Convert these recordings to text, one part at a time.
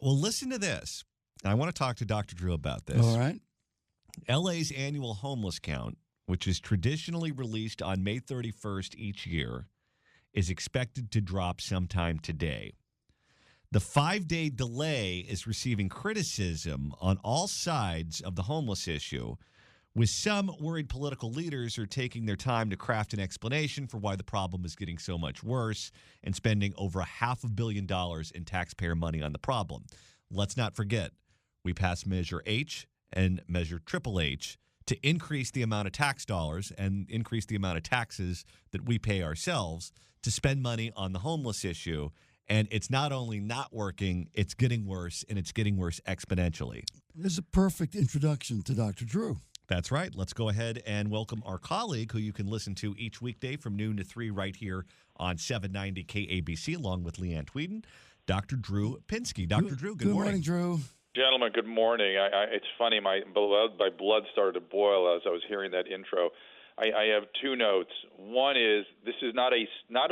Well, listen to this. I want to talk to Dr. Drew about this. All right. LA's annual homeless count, which is traditionally released on May 31st each year, is expected to drop sometime today. The 5-day delay is receiving criticism on all sides of the homeless issue, with some worried political leaders are taking their time to craft an explanation for why the problem is getting so much worse and spending over $500 million in taxpayer money on the problem. Let's not forget, we passed Measure H and Measure Triple H to increase the amount of tax dollars and increase the amount of taxes that we pay ourselves to spend money on the homeless issue. And it's not only not working, it's getting worse, and it's getting worse exponentially. This is a perfect introduction to Dr. Drew. That's right. Let's go ahead and welcome our colleague, who you can listen to each weekday from noon to 3 right here on 790 KABC, along with Leanne Tweeden, Dr. Drew Pinsky. Dr. Drew, good morning. Good morning, Drew. Gentlemen, good morning. It's funny, my blood started to boil as I was hearing that intro. I have two notes. One is this is not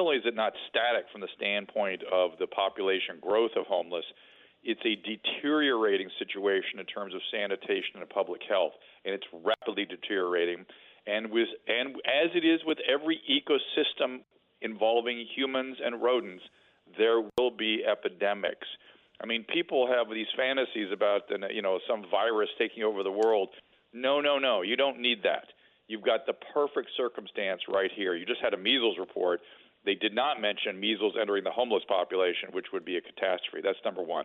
only is it not static from the standpoint of the population growth of homeless, it's a deteriorating situation in terms of sanitation and public health, and it's rapidly deteriorating. And as it is with every ecosystem involving humans and rodents, there will be epidemics. I mean, people have these fantasies about some virus taking over the world. No, you don't need that. You've got the perfect circumstance right here. You just had a measles report. They did not mention measles entering the homeless population, which would be a catastrophe. That's number one.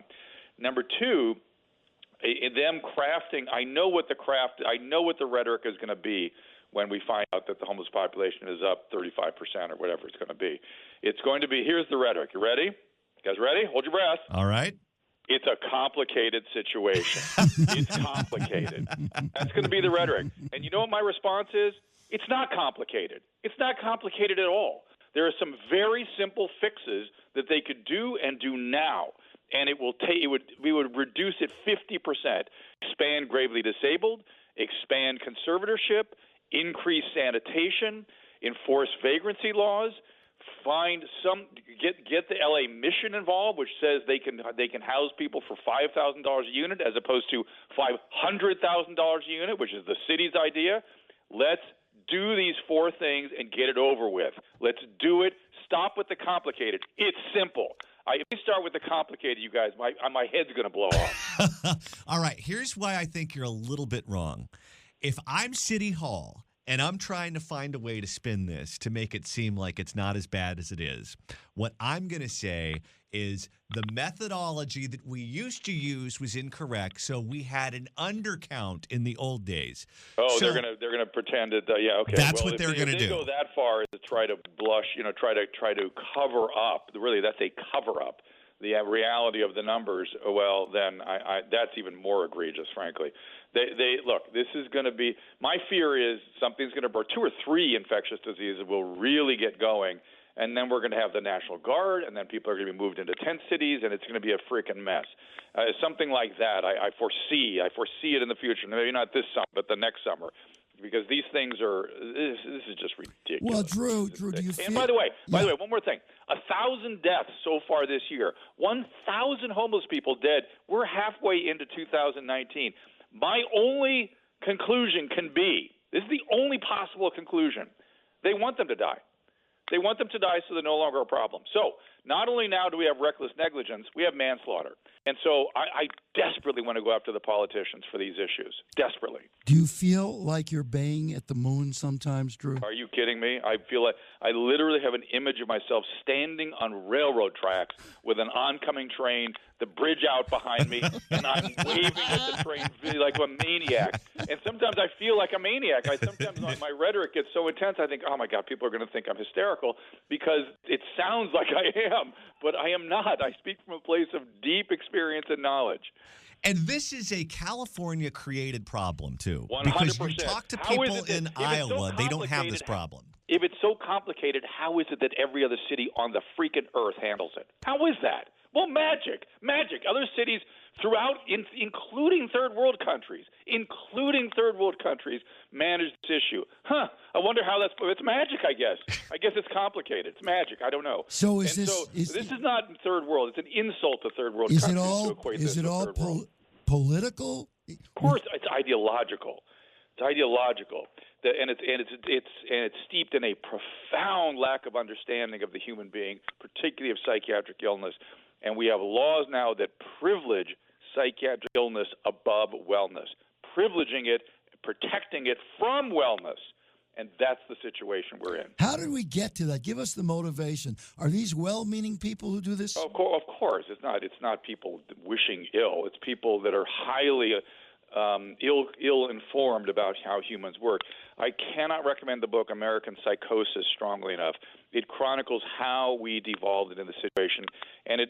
Number two, them crafting. I know what the rhetoric is going to be when we find out that the homeless population is up 35% or whatever it's going to be. It's going to be. Here's the rhetoric. You ready? You guys ready? Hold your breath. All right. It's a complicated situation. It's complicated. That's going to be the rhetoric. And you know what my response is? It's not complicated. It's not complicated at all. There are some very simple fixes that they could do and do now, and we would reduce it 50%. Expand gravely disabled, expand conservatorship, increase sanitation, enforce vagrancy laws. Get the LA Mission involved, which says they can house people for $5,000 a unit as opposed to $500,000 a unit, which is the city's idea. Let's do these four things and get it over with. Let's do it. Stop with the complicated. It's simple. If we start with the complicated, you guys, my head's going to blow off. All right. Here's why I think you're a little bit wrong. If I'm City Hall and I'm trying to find a way to spin this to make it seem like it's not as bad as it is, what I'm going to say is the methodology that we used to use was incorrect, so we had an undercount in the old days. Oh, so, they're gonna pretend that okay. That's what they're going to do. Go that far as to try to blush, try to cover up. Really, that's a cover up. The reality of the numbers. Well, then that's even more egregious, frankly. They look. This is going to be. My fear is something's going to burst. 2 or 3 infectious diseases will really get going. And then we're going to have the National Guard, and then people are going to be moved into tent cities, and it's going to be a freaking mess. Something like that, I foresee it in the future. Maybe not this summer, but the next summer, because these things are. This is just ridiculous. Well, Drew, do you feel? And by the way, one more thing: 1,000 deaths so far this year. 1,000 homeless people dead. We're halfway into 2019. My only conclusion can be: this is the only possible conclusion. They want them to die. They want them to die so they're no longer a problem. So not only now do we have reckless negligence, we have manslaughter. And so I desperately want to go after the politicians for these issues. Desperately. Do you feel like you're baying at the moon sometimes, Drew? Are you kidding me? I feel like I literally have an image of myself standing on railroad tracks with an oncoming train, the bridge out behind me, and I'm waving at the train like a maniac. And sometimes I feel like a maniac. Sometimes my rhetoric gets so intense, I think, oh, my God, people are going to think I'm hysterical because it sounds like I am, but I am not. I speak from a place of deep experience and knowledge. And this is a California-created problem, too. 100%. Because you talk to people in Iowa, they don't have this problem. If it's so complicated, how is it that every other city on the freaking earth handles it? How is that? Well, magic. Other cities throughout, including third world countries, manage this issue. I wonder how it's magic. I guess it's complicated. It's magic. I don't know. So this is not third world. It's an insult to third world countries to equate this to third world. Political? Of course, it's ideological. And it's steeped in a profound lack of understanding of the human being, particularly of psychiatric illness. And we have laws now that privilege psychiatric illness above wellness, privileging it, protecting it from wellness. And that's the situation we're in. How did we get to that? Give us the motivation. Are these well-meaning people who do this? Of course. It's not people wishing ill. It's people that are highly ill-informed about how humans work. I cannot recommend the book American Psychosis strongly enough. It chronicles how we devolved into the situation, and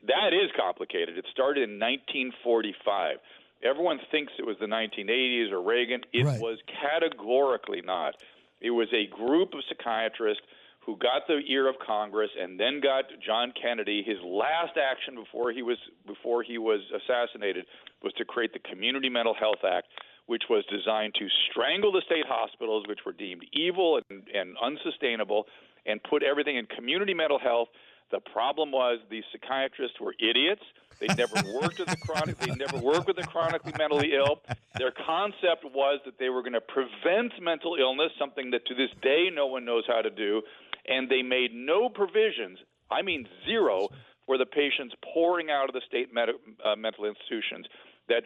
that is complicated. It started in 1945. Everyone thinks it was the 1980s or Reagan. It was categorically not. It was a group of psychiatrists who got the ear of Congress and then got John Kennedy. His last action before he was assassinated was to create the Community Mental Health Act, which was designed to strangle the state hospitals, which were deemed evil and unsustainable, and put everything in community mental health. The problem was these psychiatrists were idiots. They never worked with the chronically mentally ill. Their concept was that they were going to prevent mental illness, something that to this day no one knows how to do, and they made no provisions, I mean zero, for the patients pouring out of the state mental institutions that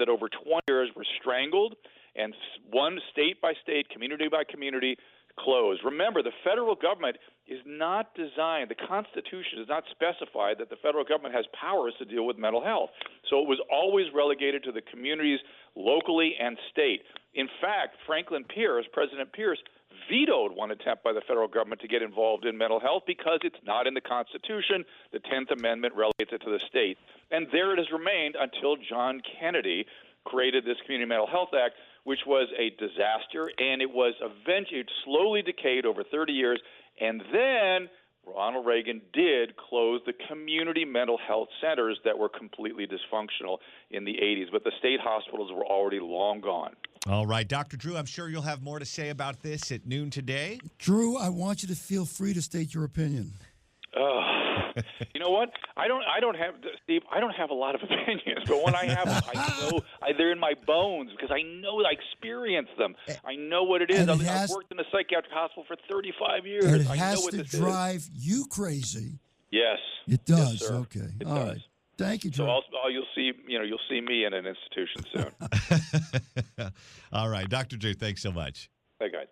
over 20 years were strangled, and one state by state, community by community, closed. Remember, the federal government is not designed, the Constitution does not specify that the federal government has powers to deal with mental health. So it was always relegated to the communities locally and state. In fact, President Pierce, vetoed one attempt by the federal government to get involved in mental health because it's not in the Constitution. The 10th Amendment relegates it to the state. And there it has remained until John Kennedy created this Community Mental Health Act, which was a disaster, and it was eventually slowly decayed over 30 years. And then Ronald Reagan did close the community mental health centers that were completely dysfunctional in the 80s, but the state hospitals were already long gone. All right, Dr. Drew, I'm sure you'll have more to say about this at noon today. Drew, I want you to feel free to state your opinion. You know what? I don't have a lot of opinions, but when I have them, I know they're in my bones because I experience them. I know what it is. I've worked in a psychiatric hospital for 35 years. And it I has know what to this drive you crazy. Yes, it does. Yes, sir. Okay, it all does. right. Thank you, Drew. So you'll see me in an institution soon. All right, Dr. Drew, thanks so much. Hey guys.